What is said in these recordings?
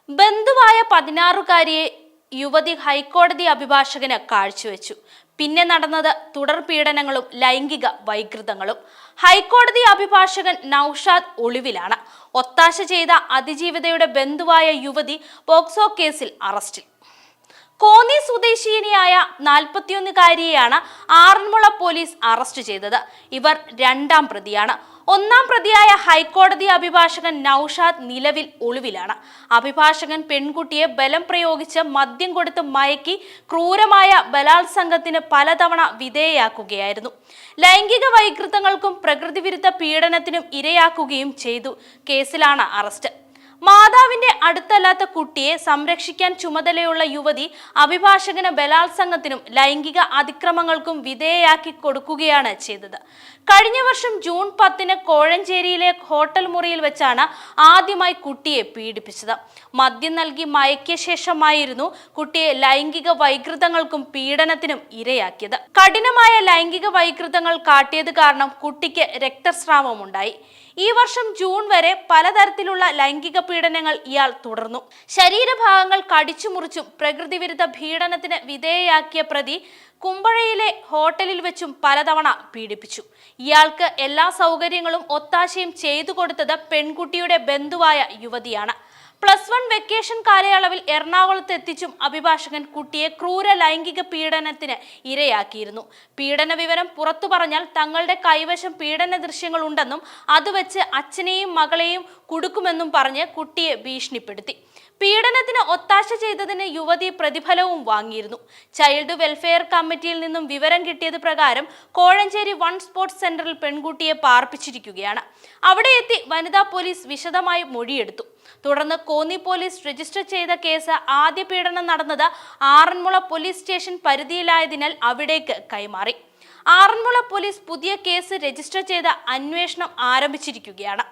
ബന്ധുവായ 16-കാരിയെ യുവതി ഹൈക്കോടതി അഭിഭാഷകന് കാഴ്ചവെച്ചു. പിന്നെ നടന്നത് തുടർ പീഡനങ്ങളും ലൈംഗിക വൈകൃതങ്ങളും. ഹൈക്കോടതി അഭിഭാഷകൻ നൌഷാദ് ഒളിവിലാണ്. ഒത്താശ ചെയ്ത അതിജീവിതയുടെ ബന്ധുവായ യുവതി പോക്സോ കേസിൽ അറസ്റ്റിൽ. കോന്നി സ്വദേശിനിയായ 41-കാരിയെയാണ് ആറന്മുള പോലീസ് അറസ്റ്റ് ചെയ്തത്. ഇവർ രണ്ടാം പ്രതിയാണ്. ഒന്നാം പ്രതിയായ ഹൈക്കോടതി അഭിഭാഷകൻ നൌഷാദ് നിലവിൽ ഒളിവിലാണ്. അഭിഭാഷകൻ പെൺകുട്ടിയെ ബലം പ്രയോഗിച്ച് മദ്യം കൊടുത്ത് മയക്കി ക്രൂരമായ ബലാത്സംഗത്തിന് പലതവണ വിധേയയാക്കുകയായിരുന്നു. ലൈംഗിക വൈകൃതങ്ങൾക്കും പ്രകൃതിവിരുദ്ധ പീഡനത്തിനും ഇരയാക്കുകയും ചെയ്തു. കേസിലാണ് അറസ്റ്റ്. മാതാവിന്റെ അടുത്തല്ലാത്ത കുട്ടിയെ സംരക്ഷിക്കാൻ ചുമതലയുള്ള യുവതി അഭിഭാഷകന് ബലാത്സംഗത്തിനും ലൈംഗിക അതിക്രമങ്ങൾക്കും വിധേയയാക്കി കൊടുക്കുകയാണ് ചെയ്തത്. കഴിഞ്ഞ വർഷം ജൂൺ 10-ന് കോഴഞ്ചേരിയിലെ ഹോട്ടൽ മുറിയിൽ വെച്ചാണ് ആദ്യമായി കുട്ടിയെ പീഡിപ്പിച്ചത്. മദ്യം നൽകി മയക്കിയ ശേഷമായിരുന്നു കുട്ടിയെ ലൈംഗിക വൈകൃതങ്ങൾക്കും പീഡനത്തിനും ഇരയാക്കിയത്. കഠിനമായ ലൈംഗിക വൈകൃതങ്ങൾ കാട്ടിയത് കാരണം കുട്ടിക്ക് രക്തസ്രാവമുണ്ടായി. ഈ വർഷം ജൂൺ വരെ പലതരത്തിലുള്ള ലൈംഗിക പീഡനങ്ങൾ ഇയാൾ തുടർന്നു. ശരീരഭാഗങ്ങൾ കടിച്ചു മുറിച്ചും പ്രകൃതിവിരുദ്ധ പീഡനത്തിന് വിധേയയാക്കിയ പ്രതി കുമ്പഴയിലെ ഹോട്ടലിൽ വെച്ചും പലതവണ പീഡിപ്പിച്ചു. ഇയാൾക്ക് എല്ലാ സൗകര്യങ്ങളും ഒത്താശയും ചെയ്തു കൊടുത്തത് പെൺകുട്ടിയുടെ ബന്ധുവായ യുവതിയാണ്. +1 വെക്കേഷൻ കാലയളവിൽ എറണാകുളത്ത് എത്തിച്ചും അഭിഭാഷകൻ കുട്ടിയെ ക്രൂര ലൈംഗിക പീഡനത്തിന് ഇരയാക്കിയിരുന്നു. പീഡന വിവരം പുറത്തു പറഞ്ഞാൽ തങ്ങളുടെ കൈവശം പീഡന ദൃശ്യങ്ങൾ ഉണ്ടെന്നും അത് വെച്ച് അച്ഛനെയും മകളെയും കുടുക്കുമെന്നും പറഞ്ഞ് കുട്ടിയെ ഭീഷണിപ്പെടുത്തി. പീഡനത്തിന് ഒത്താശ ചെയ്തതിന് യുവതി പ്രതിഫലവും വാങ്ങിയിരുന്നു. ചൈൽഡ് വെൽഫെയർ കമ്മിറ്റിയിൽ നിന്നും വിവരം കിട്ടിയത് പ്രകാരം കോഴഞ്ചേരി 1 സ്പോർട്സ് സെന്ററിൽ പെൺകുട്ടിയെ പാർപ്പിച്ചിരിക്കുകയാണ്. അവിടെ എത്തി വനിതാ പോലീസ് വിശദമായി മൊഴിയെടുത്തു. തുടർന്ന് കോന്നി പോലീസ് രജിസ്റ്റർ ചെയ്ത കേസ് ആദ്യ പീഡനം നടന്നത് ആറന്മുള പോലീസ് സ്റ്റേഷൻ പരിധിയിലായതിനാൽ അവിടേക്ക് കൈമാറി. ആറന്മുള പോലീസ് പുതിയ കേസ് രജിസ്റ്റർ ചെയ്ത് അന്വേഷണം ആരംഭിച്ചിരിക്കുകയാണ്.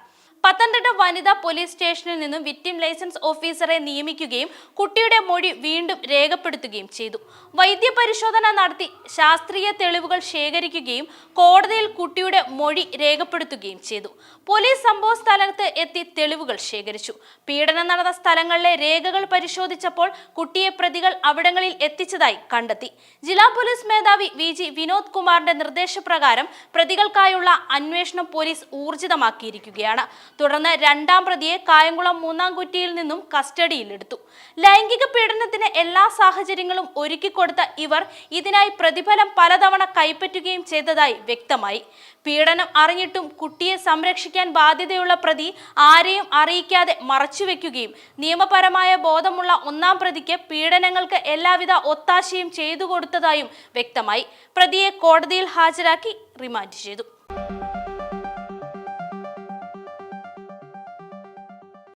പത്തനംതിട്ട വനിതാ പോലീസ് സ്റ്റേഷനിൽ നിന്നും വിക്ടിം ലൈസൻസ് ഓഫീസറെ നിയമിക്കുകയും കുട്ടിയുടെ മൊഴി വീണ്ടും രേഖപ്പെടുത്തുകയും ചെയ്തു. വൈദ്യപരിശോധന നടത്തി ശാസ്ത്രീയ തെളിവുകൾ ശേഖരിക്കുകയും കോടതിയിൽ കുട്ടിയുടെ മൊഴി രേഖപ്പെടുത്തുകയും ചെയ്തു. പോലീസ് സംഭവ സ്ഥലത്ത് എത്തി തെളിവുകൾ ശേഖരിച്ചു. പീഡനം നടന്ന സ്ഥലങ്ങളിലെ രേഖകൾ പരിശോധിച്ചപ്പോൾ കുട്ടിയെ പ്രതികൾ അവിടങ്ങളിൽ എത്തിച്ചതായി കണ്ടെത്തി. ജില്ലാ പോലീസ് മേധാവി VG വിനോദ് കുമാറിന്റെ നിർദ്ദേശപ്രകാരം പ്രതികൾക്കായുള്ള അന്വേഷണം പോലീസ് ഊർജിതമാക്കിയിരിക്കുകയാണ്. തുടർന്ന് രണ്ടാം പ്രതിയെ കായംകുളം 3-ാം കുറ്റിയിൽ നിന്നും കസ്റ്റഡിയിലെടുത്തു. ലൈംഗിക പീഡനത്തിന് എല്ലാ സാഹചര്യങ്ങളും ഒരുക്കിക്കൊടുത്ത ഇവർ ഇതിനായി പ്രതിഫലം പലതവണ കൈപ്പറ്റുകയും ചെയ്തതായി വ്യക്തമായി. പീഡനം അറിഞ്ഞിട്ടും കുട്ടിയെ സംരക്ഷിക്കാൻ ബാധ്യതയുള്ള പ്രതി ആരെയും അറിയിക്കാതെ മറച്ചുവെക്കുകയും നിയമപരമായ ബോധമുള്ള 1-ാം പ്രതിക്ക് പീഡനങ്ങൾക്ക് എല്ലാവിധ ഒത്താശയും ചെയ്തു കൊടുത്തതായും വ്യക്തമായി. പ്രതിയെ കോടതിയിൽ ഹാജരാക്കി റിമാൻഡ് ചെയ്തു.